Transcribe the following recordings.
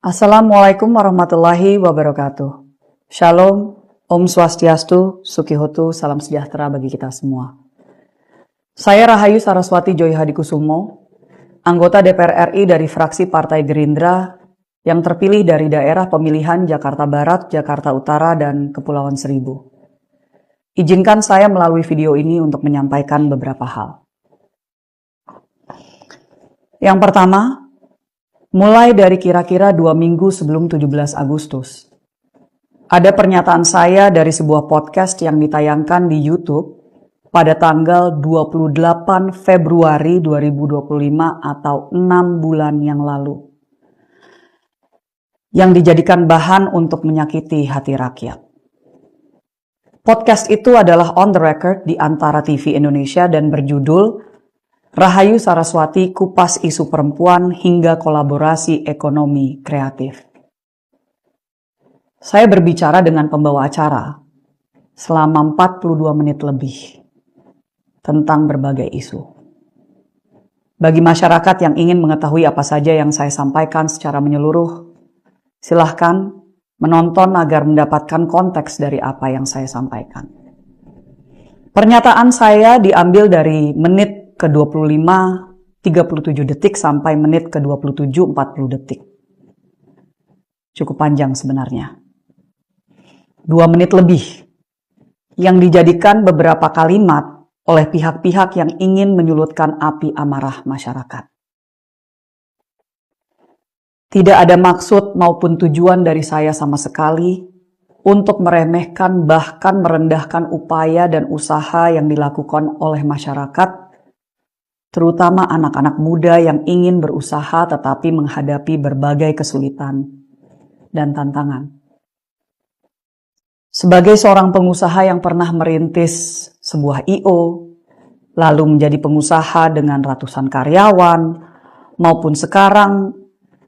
Assalamualaikum warahmatullahi wabarakatuh. Shalom, Om Swastiastu, Sukihotu, salam sejahtera bagi kita semua. Saya Rahayu Saraswati Joy Hadikusumo, anggota DPR RI dari fraksi Partai Gerindra yang terpilih dari daerah pemilihan Jakarta Barat, Jakarta Utara, dan Kepulauan Seribu. Izinkan saya melalui video ini untuk menyampaikan beberapa hal. Yang pertama, mulai dari kira-kira 2 minggu sebelum 17 Agustus, ada pernyataan saya dari sebuah podcast yang ditayangkan di YouTube pada tanggal 28 Februari 2025 atau 6 bulan yang lalu, yang dijadikan bahan untuk menyakiti hati rakyat. Podcast itu adalah on the record di Antara TV Indonesia dan berjudul Rahayu Saraswati Kupas Isu Perempuan hingga Kolaborasi Ekonomi Kreatif. Saya berbicara dengan pembawa acara selama 42 menit lebih tentang berbagai isu. Bagi masyarakat yang ingin mengetahui apa saja yang saya sampaikan secara menyeluruh, silahkan menonton agar mendapatkan konteks dari apa yang saya sampaikan. Pernyataan saya diambil dari menit ke-25, 37 detik sampai menit ke-27, 40 detik. Cukup panjang sebenarnya. 2 menit lebih yang dijadikan beberapa kalimat oleh pihak-pihak yang ingin menyulutkan api amarah masyarakat. Tidak ada maksud maupun tujuan dari saya sama sekali untuk meremehkan bahkan merendahkan upaya dan usaha yang dilakukan oleh masyarakat, terutama anak-anak muda yang ingin berusaha tetapi menghadapi berbagai kesulitan dan tantangan. Sebagai seorang pengusaha yang pernah merintis sebuah I.O., lalu menjadi pengusaha dengan ratusan karyawan, maupun sekarang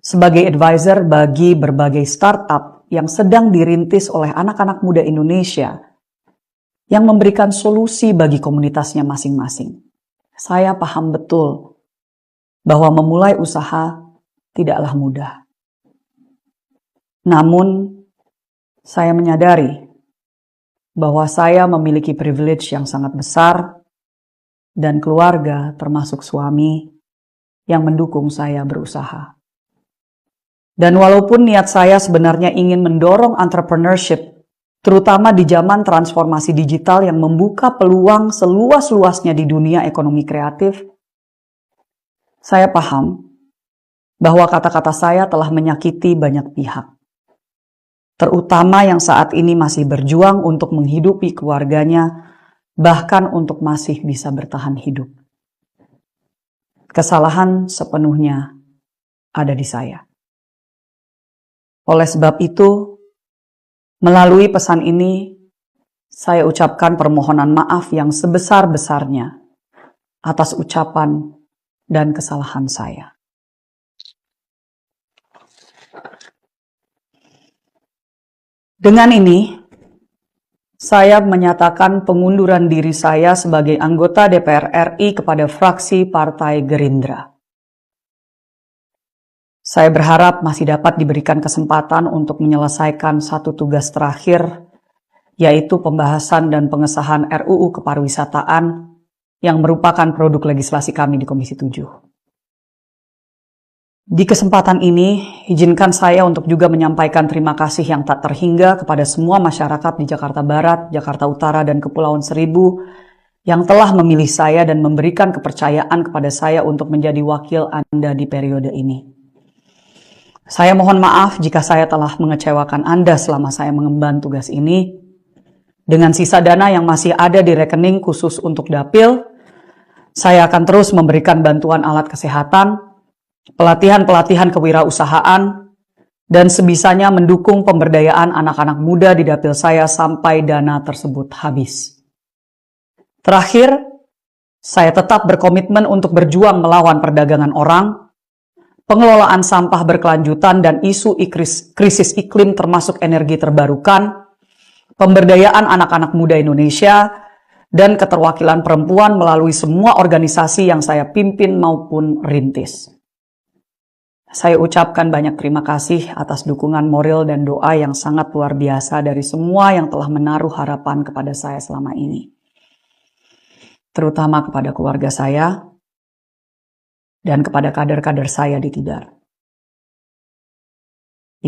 sebagai advisor bagi berbagai startup yang sedang dirintis oleh anak-anak muda Indonesia yang memberikan solusi bagi komunitasnya masing-masing. Saya paham betul bahwa memulai usaha tidaklah mudah. Namun, saya menyadari bahwa saya memiliki privilege yang sangat besar dan keluarga termasuk suami yang mendukung saya berusaha. Dan walaupun niat saya sebenarnya ingin mendorong entrepreneurship, terutama di zaman transformasi digital yang membuka peluang seluas-luasnya di dunia ekonomi kreatif, saya paham bahwa kata-kata saya telah menyakiti banyak pihak, terutama yang saat ini masih berjuang untuk menghidupi keluarganya, bahkan untuk masih bisa bertahan hidup. Kesalahan sepenuhnya ada di saya. Oleh sebab itu, melalui pesan ini, saya ucapkan permohonan maaf yang sebesar-besarnya atas ucapan dan kesalahan saya. Dengan ini, saya menyatakan pengunduran diri saya sebagai anggota DPR RI kepada fraksi Partai Gerindra. Saya berharap masih dapat diberikan kesempatan untuk menyelesaikan satu tugas terakhir, yaitu pembahasan dan pengesahan RUU Kepariwisataan yang merupakan produk legislasi kami di Komisi 7. Di kesempatan ini, izinkan saya untuk juga menyampaikan terima kasih yang tak terhingga kepada semua masyarakat di Jakarta Barat, Jakarta Utara, dan Kepulauan Seribu yang telah memilih saya dan memberikan kepercayaan kepada saya untuk menjadi wakil Anda di periode ini. Saya mohon maaf jika saya telah mengecewakan Anda selama saya mengemban tugas ini. Dengan sisa dana yang masih ada di rekening khusus untuk dapil, saya akan terus memberikan bantuan alat kesehatan, pelatihan-pelatihan kewirausahaan, dan sebisanya mendukung pemberdayaan anak-anak muda di dapil saya sampai dana tersebut habis. Terakhir, saya tetap berkomitmen untuk berjuang melawan perdagangan orang, pengelolaan sampah berkelanjutan dan isu krisis iklim termasuk energi terbarukan, pemberdayaan anak-anak muda Indonesia, dan keterwakilan perempuan melalui semua organisasi yang saya pimpin maupun rintis. Saya ucapkan banyak terima kasih atas dukungan moral dan doa yang sangat luar biasa dari semua yang telah menaruh harapan kepada saya selama ini. Terutama kepada keluarga saya dan kepada kader-kader saya di Tidar.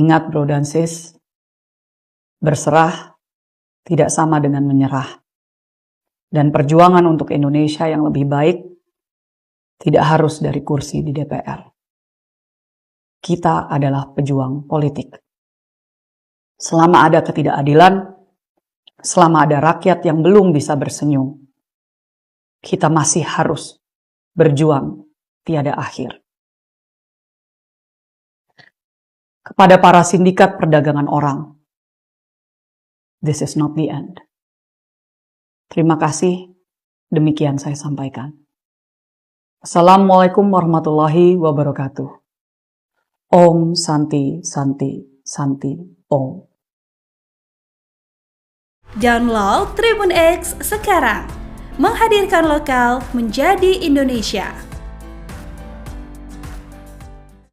Ingat bro dan sis, berserah tidak sama dengan menyerah. Dan perjuangan untuk Indonesia yang lebih baik tidak harus dari kursi di DPR. Kita adalah pejuang politik. Selama ada ketidakadilan, selama ada rakyat yang belum bisa bersenyum, kita masih harus berjuang tiada akhir. Kepada para sindikat perdagangan orang, this is not the end. Terima kasih, demikian saya sampaikan. Assalamualaikum warahmatullahi wabarakatuh. Om Santi Santi Santi Om. Download Tribun X sekarang, menghadirkan lokal menjadi Indonesia.